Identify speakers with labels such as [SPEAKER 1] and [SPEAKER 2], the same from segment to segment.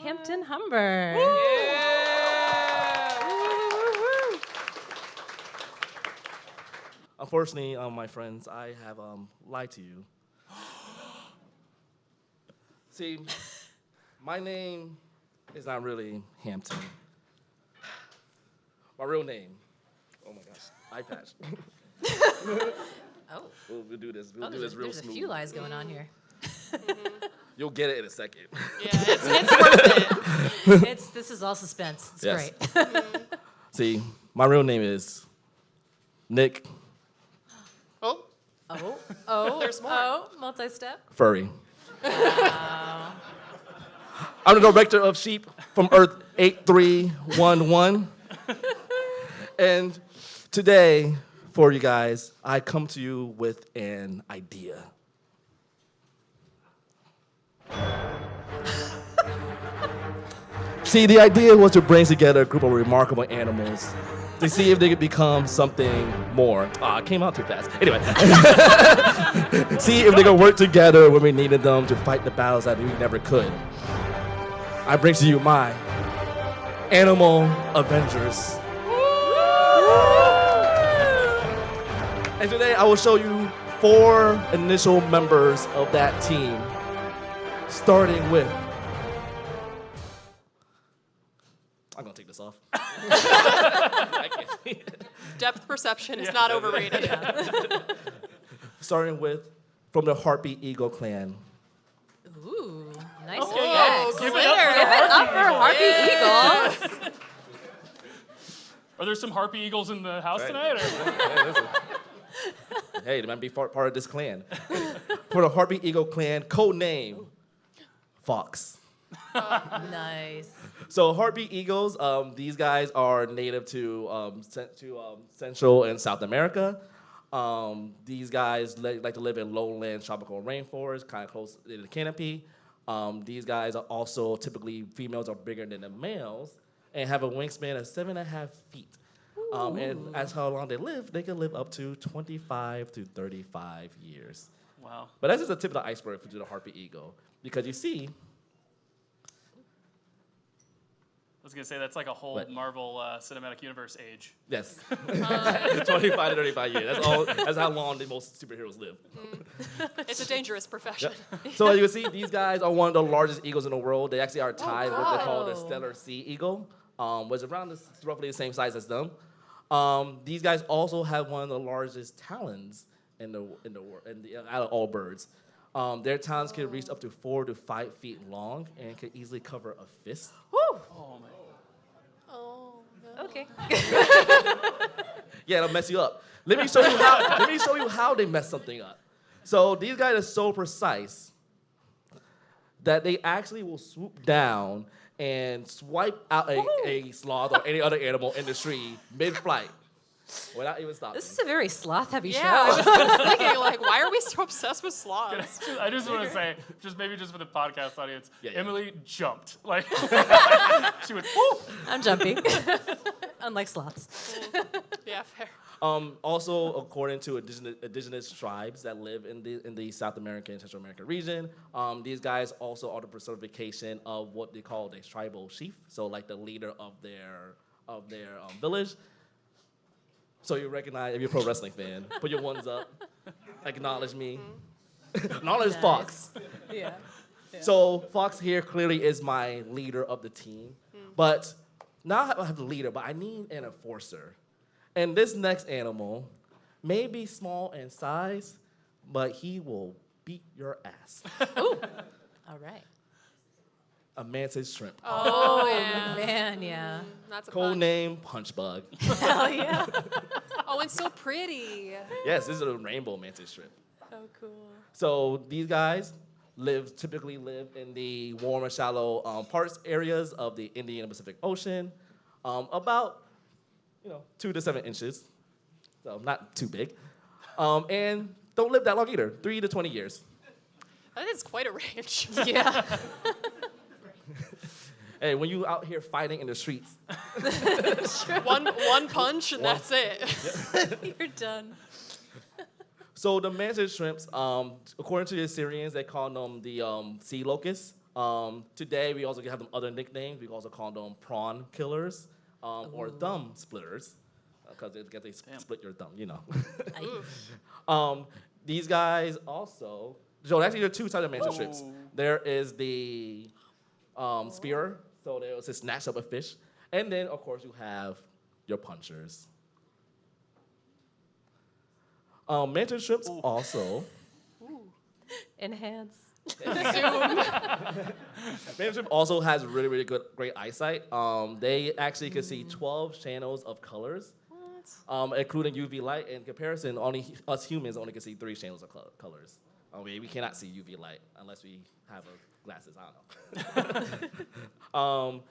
[SPEAKER 1] Hampton Humber.
[SPEAKER 2] Unfortunately, my friends, I have lied to you. See, my name is not really Hampton. My real name. Oh my gosh, eye patch.
[SPEAKER 1] Oh.
[SPEAKER 2] We'll do this. We'll do this real
[SPEAKER 1] There's
[SPEAKER 2] smooth.
[SPEAKER 1] a few lies going on here.
[SPEAKER 2] You'll get it in a second.
[SPEAKER 3] Yeah, it's worth it.
[SPEAKER 1] This is all suspense. It's
[SPEAKER 2] Yes.
[SPEAKER 1] great.
[SPEAKER 2] See, my real name is Nick
[SPEAKER 3] There's more.
[SPEAKER 1] Multi-step.
[SPEAKER 2] Furry.
[SPEAKER 1] Wow.
[SPEAKER 2] I'm the director of Sheep from Earth 8311. And today, for you guys, I come to you with an idea. See, the idea was to bring together a group of remarkable animals to see if they could become something more. It came out too fast. Anyway. See if they could work together when we needed them to fight the battles that we never could. I bring to you my Animal Avengers. And today I will show you 4 initial members of that team, starting with... I'm gonna take this off. I can't see it.
[SPEAKER 3] Depth perception is not overrated.
[SPEAKER 2] Starting with, from the Heartbeat Eagle clan.
[SPEAKER 1] Ooh, nice
[SPEAKER 3] Okay,
[SPEAKER 1] flex.
[SPEAKER 3] give
[SPEAKER 1] Give it up for Harpy Eagles.
[SPEAKER 4] Are there some harpy eagles in the house tonight?
[SPEAKER 2] Hey, they might be part of this clan. For the Heartbeat Eagle clan, code name, Fox.
[SPEAKER 1] Nice.
[SPEAKER 2] So Heartbeat Eagles, these guys are native to Central and South America. These guys like to live in lowland tropical rainforests, kind of close to the canopy. These guys are also typically, females are bigger than the males and have a wingspan of 7.5 feet. And as how long they can live up to 25 to 35 years.
[SPEAKER 4] Wow.
[SPEAKER 2] But that's just the tip of the iceberg for the Heartbeat Eagle. Because you see,
[SPEAKER 4] I was gonna say that's like a whole
[SPEAKER 2] What?
[SPEAKER 4] Marvel Cinematic Universe age.
[SPEAKER 2] yes, 25 to 35 years. That's how long the most superheroes live.
[SPEAKER 3] It's a dangerous profession.
[SPEAKER 2] So as you can see, these guys are one of the largest eagles in the world. They actually are tied with what they call the
[SPEAKER 1] wow.
[SPEAKER 2] Stellar Sea Eagle, was around roughly the same size as them. These guys also have one of the largest talons in the world, out of all birds. Their talons can reach up to 4 to 5 feet long and can easily cover a fist.
[SPEAKER 1] Woo.
[SPEAKER 4] Oh my.
[SPEAKER 3] Oh, no.
[SPEAKER 1] Okay.
[SPEAKER 2] Yeah, it'll mess you up. Let me show you how they mess something up. So these guys are so precise that they actually will swoop down and swipe out a sloth or any other animal in the tree mid-flight without even stopping.
[SPEAKER 1] This is a very sloth-heavy
[SPEAKER 3] Yeah, I
[SPEAKER 1] show.
[SPEAKER 3] was thinking, like, why are we so obsessed with sloths?
[SPEAKER 4] I just want to say, maybe just for the podcast audience,
[SPEAKER 2] Yeah.
[SPEAKER 4] Emily jumped. Like she went, woo!
[SPEAKER 1] I'm jumping. Unlike sloths.
[SPEAKER 3] Yeah, fair.
[SPEAKER 2] Also, according to indigenous tribes that live in the South American and Central American region, these guys also are the personification of what they call the tribal chief, so like the leader of their village. So you recognize, if you're a pro wrestling fan, put your ones up, acknowledge me, acknowledge
[SPEAKER 1] Nice.
[SPEAKER 2] Fox.
[SPEAKER 1] Yeah.
[SPEAKER 2] So Fox here clearly is my leader of the team, but now I have the leader, but I need an enforcer. And this next animal may be small in size, but he will beat your ass.
[SPEAKER 1] Ooh. All right.
[SPEAKER 2] A mantis shrimp.
[SPEAKER 3] Oh,
[SPEAKER 1] Man, yeah.
[SPEAKER 3] That's a
[SPEAKER 2] Code
[SPEAKER 3] punch.
[SPEAKER 2] name, Punch Bug.
[SPEAKER 1] Hell yeah.
[SPEAKER 3] Oh, and so pretty.
[SPEAKER 2] Yes, this is a rainbow mantis shrimp.
[SPEAKER 3] Oh, cool.
[SPEAKER 2] So these guys typically live in the warm and shallow parts areas of the Indian and Pacific Ocean, about 2 to 7 inches, so not too big, and don't live that long either, 3 to 20 years.
[SPEAKER 3] That is quite a range.
[SPEAKER 1] Yeah.
[SPEAKER 2] Hey, when you out here fighting in the streets,
[SPEAKER 3] one punch and that's it.
[SPEAKER 1] You're done.
[SPEAKER 2] so the mantis shrimps, according to the Assyrians, they call them the sea locusts. Today, we also have them other nicknames. We also call them prawn killers or thumb splitters because they split your thumb, you know. These guys also, so actually there are two types of mantis shrimps. There is the spear, so they'll just snatch up a fish. And then, of course, you have your punchers. Mantis shrimps also.
[SPEAKER 1] Enhance.
[SPEAKER 2] Mantis shrimp also has really, really great eyesight. They actually can see 12 channels of colors. Including UV light. In comparison, only us humans only can see 3 channels of colors. I mean, we cannot see UV light unless we have glasses. I don't know.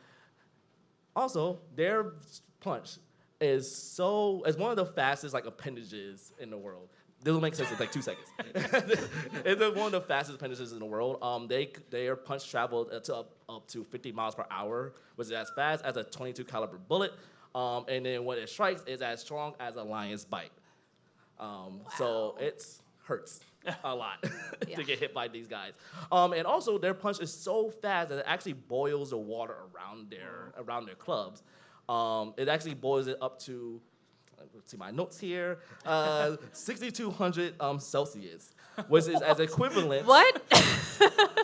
[SPEAKER 2] Also, their punch is one of the fastest appendages in the world. This will make sense in 2 seconds. It's one of the fastest appendages in the world. Their punch traveled up to 50 miles per hour, which is as fast as a .22 caliber bullet. And then when it strikes, it's as strong as a lion's bite. So it hurts a lot to get hit by these guys. And also, their punch is so fast that it actually boils the water around their clubs. It actually boils it up to, let's see my notes here, 6,200 Celsius, which is as equivalent.
[SPEAKER 1] What?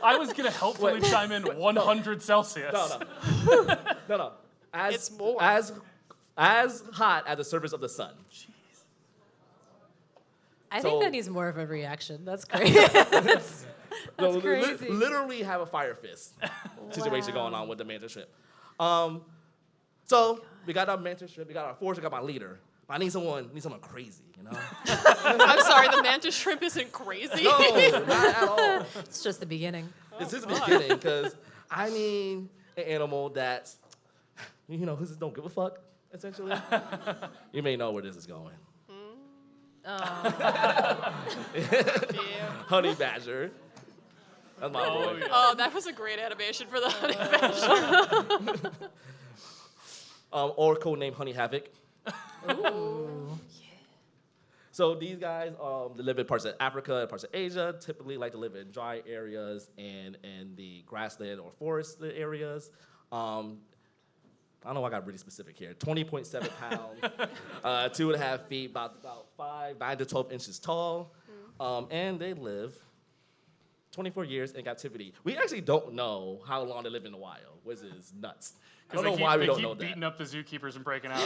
[SPEAKER 4] I was gonna helpfully chime in 100 Celsius.
[SPEAKER 2] No.
[SPEAKER 3] It's more.
[SPEAKER 2] As hot as the surface of the sun.
[SPEAKER 1] I
[SPEAKER 2] So-
[SPEAKER 1] think that needs more of a reaction. That's great. That's
[SPEAKER 2] So
[SPEAKER 1] crazy.
[SPEAKER 2] literally have a fire fist situation going on with the mantis shrimp. So we got our mantis shrimp, we got our force, we got my leader. But I need someone crazy, you know?
[SPEAKER 3] I'm sorry, the mantis shrimp isn't crazy.
[SPEAKER 2] No, not at all.
[SPEAKER 1] It's just the beginning.
[SPEAKER 2] It's just the beginning, because I need an animal that, who just don't give a fuck, essentially. You may know where this is going. Honey badger. That's my boy.
[SPEAKER 4] Yeah.
[SPEAKER 3] Oh, that was a great animation for the honey badger.
[SPEAKER 2] Or codename Honey Havoc.
[SPEAKER 1] Ooh.
[SPEAKER 2] So these guys they live in parts of Africa and parts of Asia, typically like to live in dry areas and in the grassland or forest areas. I don't know why I got really specific here. 20.7 pounds, 2.5 feet, about 9 to 12 inches tall. And they live 24 years in captivity. We actually don't know how long they live in the wild, which is nuts. I don't know why we don't know
[SPEAKER 4] They keep beating
[SPEAKER 2] that.
[SPEAKER 4] up the zookeepers and breaking out.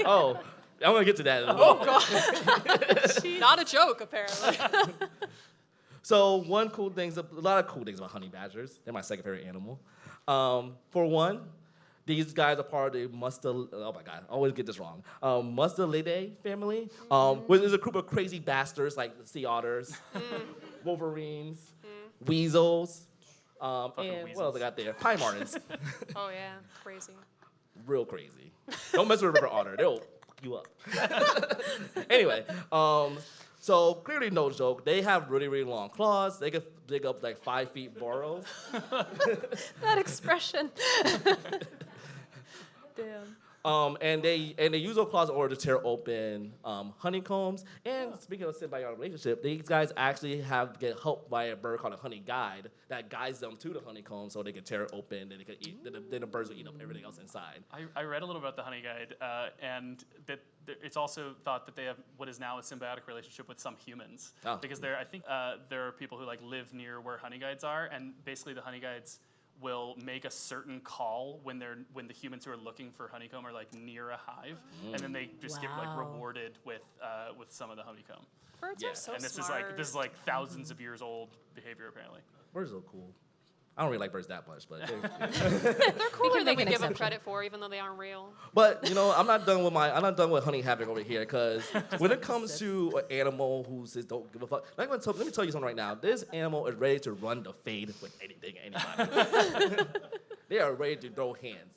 [SPEAKER 2] Oh, I'm going to get to that as well.
[SPEAKER 3] Not a joke, apparently.
[SPEAKER 2] So a lot of cool things about honey badgers. They're my second favorite animal. For one, these guys are part of the oh my God, I always get this wrong. Mustelidae family, which is a group of crazy bastards like sea otters, wolverines, weasels, and what else I got there? Pine martens.
[SPEAKER 3] Oh, yeah, crazy.
[SPEAKER 2] Real crazy. Don't mess with a river otter. They'll fuck you up. Anyway, so clearly no joke. They have really, really long claws. They can dig up 5 feet burrows.
[SPEAKER 1] That expression. Damn.
[SPEAKER 2] And they use those claws in order to tear open honeycombs. And speaking of symbiotic relationship, these guys actually get helped by a bird called a honey guide that guides them to the honeycomb so they can tear it open and they can eat. Then the birds will eat up everything else inside.
[SPEAKER 4] I read a little about the honey guide, and that it's also thought that they have what is now a symbiotic relationship with some humans.
[SPEAKER 2] Oh.
[SPEAKER 4] Because I think there are people who live near where honey guides are, and basically the honey guides will make a certain call when the humans who are looking for honeycomb are near a hive, and then they just get
[SPEAKER 1] Wow.
[SPEAKER 4] rewarded with some of the honeycomb.
[SPEAKER 3] Birds
[SPEAKER 2] Yeah.
[SPEAKER 3] are so
[SPEAKER 4] And this
[SPEAKER 3] smart.
[SPEAKER 4] is thousands of years old behavior apparently.
[SPEAKER 2] Birds are cool. I don't really like birds that much, but
[SPEAKER 3] They're cooler than
[SPEAKER 1] make
[SPEAKER 3] we
[SPEAKER 1] an
[SPEAKER 3] give them
[SPEAKER 1] exception.
[SPEAKER 3] credit for, even though they aren't real.
[SPEAKER 2] But I'm not done with honey havoc over here, because when it comes to an animal who says don't give a fuck, let me tell you something right now. This animal is ready to run the fade with anything, anybody. They are ready to throw hands.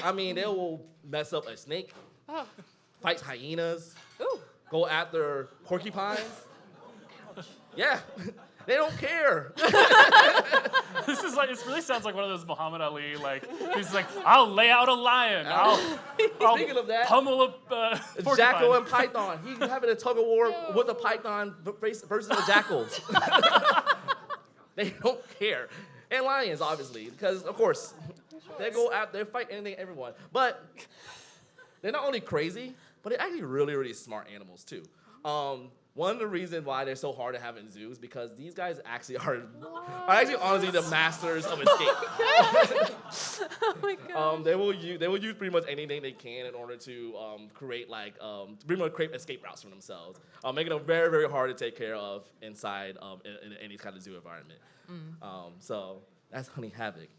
[SPEAKER 2] I mean, they will mess up a snake,
[SPEAKER 3] Oh.
[SPEAKER 2] fight hyenas,
[SPEAKER 3] Ooh.
[SPEAKER 2] go after porcupines. Yeah, they don't care.
[SPEAKER 4] This is it really sounds like one of those Muhammad Ali he's I'll lay out a lion. I'll
[SPEAKER 2] Speaking of that,
[SPEAKER 4] pummel a porcupine.
[SPEAKER 2] Jackal and python. He's having a tug of war with a python versus a jackal. They don't care. And lions, obviously, because of course they go out, they fight anything, everyone. But they're not only crazy, but they're actually really, really smart animals too. One of the reasons why they're so hard to have in zoos because these guys actually are actually honestly the masters of escape.
[SPEAKER 1] Oh my god.
[SPEAKER 2] They will use pretty much anything they can in order to create pretty much create escape routes for themselves, making them very, very hard to take care of inside in any kind of zoo environment. So that's Honey Havoc.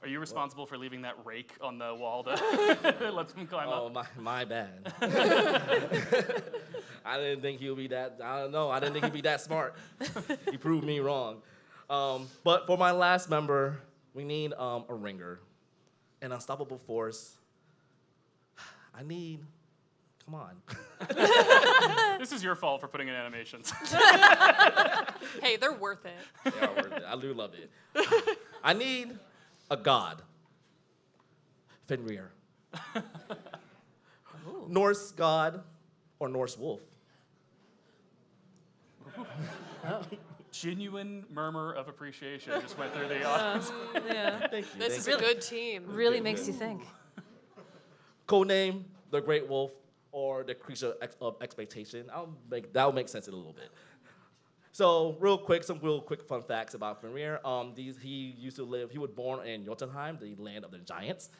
[SPEAKER 4] Are you responsible for leaving that rake on the wall to let them climb up?
[SPEAKER 2] Oh, my bad. I didn't think he would be that. I don't know. I didn't think he'd be that smart. He proved me wrong. But for my last member, we need a ringer, an unstoppable force. I need. Come on.
[SPEAKER 4] This is your fault for putting in animations.
[SPEAKER 3] Hey, they're worth it.
[SPEAKER 2] They are worth it. I do love it. I need a god. Fenrir. Norse god or Norse wolf.
[SPEAKER 4] Genuine murmur of appreciation just went through the audience.
[SPEAKER 1] Yeah.
[SPEAKER 2] Thank you.
[SPEAKER 3] This
[SPEAKER 2] thank
[SPEAKER 3] is a good team.
[SPEAKER 1] Really makes you think.
[SPEAKER 2] Codename, the Great Wolf, or the Creature of Expectation. That'll make sense in a little bit. So, some real quick fun facts about Fenrir. He was born in Jotunheim, the land of the giants.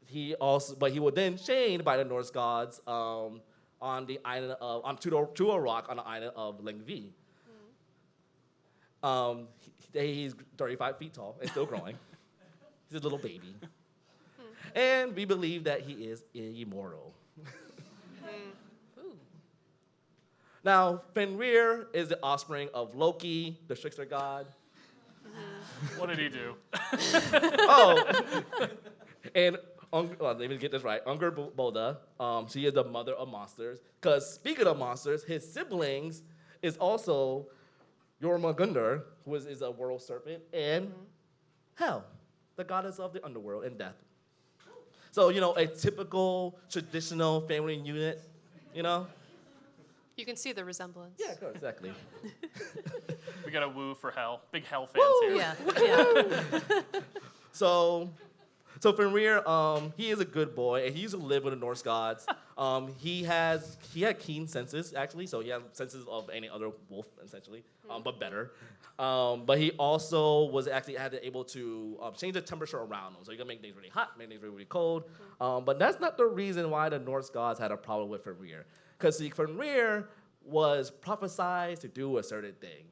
[SPEAKER 2] He was then chained by the Norse gods on the island of to a rock on the island of Lyngvi. He's 35 feet tall and still growing. He's a little baby. And we believe that he is immortal. Now, Fenrir is the offspring of Loki, the trickster god.
[SPEAKER 4] What did he do?
[SPEAKER 2] And let me get this right. Boda, she is the mother of monsters. Because speaking of monsters, his siblings is also Jormungandr, who is a world serpent, and Hel, the goddess of the underworld and death. So, a typical traditional family unit,
[SPEAKER 3] You can see the resemblance.
[SPEAKER 2] Yeah, exactly.
[SPEAKER 4] We got a woo for Hell. Big Hell fans here.
[SPEAKER 1] Yeah.
[SPEAKER 2] So Fenrir, he is a good boy, and he used to live with the Norse gods. He had keen senses, actually, so he had senses of any other wolf, essentially, but better. But he also was actually able to change the temperature around him, so he could make things really hot, make things really, really cold. But that's not the reason why the Norse gods had a problem with Fenrir. Because Fenrir was prophesied to do a certain thing.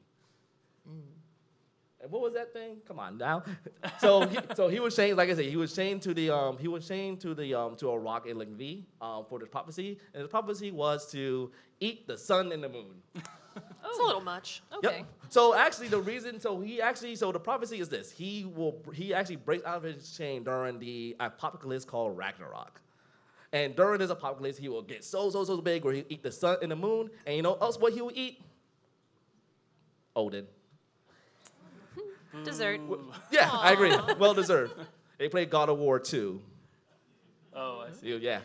[SPEAKER 2] And what was that thing? Come on now. So he was chained, like I said, he was chained to a rock in Lyngvi for this prophecy, and the prophecy was to eat the sun and the moon.
[SPEAKER 3] It's a little much.
[SPEAKER 1] Okay.
[SPEAKER 2] Yep. So actually, the prophecy is this: he actually breaks out of his chain during the apocalypse called Ragnarok. And during this apocalypse, he will get so big where he'll eat the sun and the moon. And you know else what he will eat? Odin.
[SPEAKER 1] Dessert.
[SPEAKER 2] Yeah, I agree. Well deserved. They played God of War 2.
[SPEAKER 4] Oh, I see.
[SPEAKER 2] Yeah.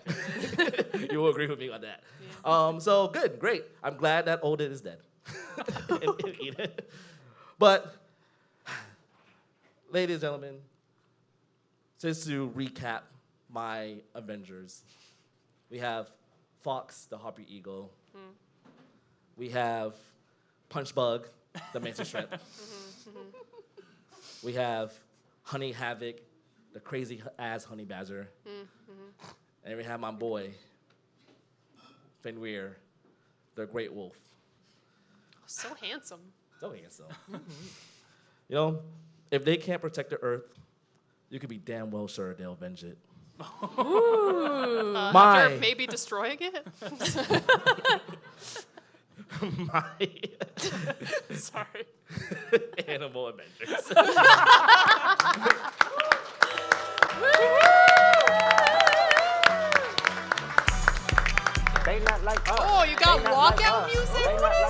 [SPEAKER 2] You will agree with me on that. So good, great. I'm glad that Odin is dead. But, ladies and gentlemen, just to recap my Avengers, we have Fox, the Harpy Eagle. We have Punchbug, the Mantis Shrimp. We have Honey Havoc, the crazy-ass honey badger. And we have my boy, Fenrir, the great wolf.
[SPEAKER 3] So handsome.
[SPEAKER 2] So handsome. If they can't protect the earth, you can be damn well sure they'll avenge it.
[SPEAKER 3] After maybe destroying it? Sorry.
[SPEAKER 2] Animal Avengers.
[SPEAKER 5] They not like us.
[SPEAKER 3] Oh, you got
[SPEAKER 5] They not like
[SPEAKER 3] walkout
[SPEAKER 5] us.
[SPEAKER 3] music?
[SPEAKER 5] They not like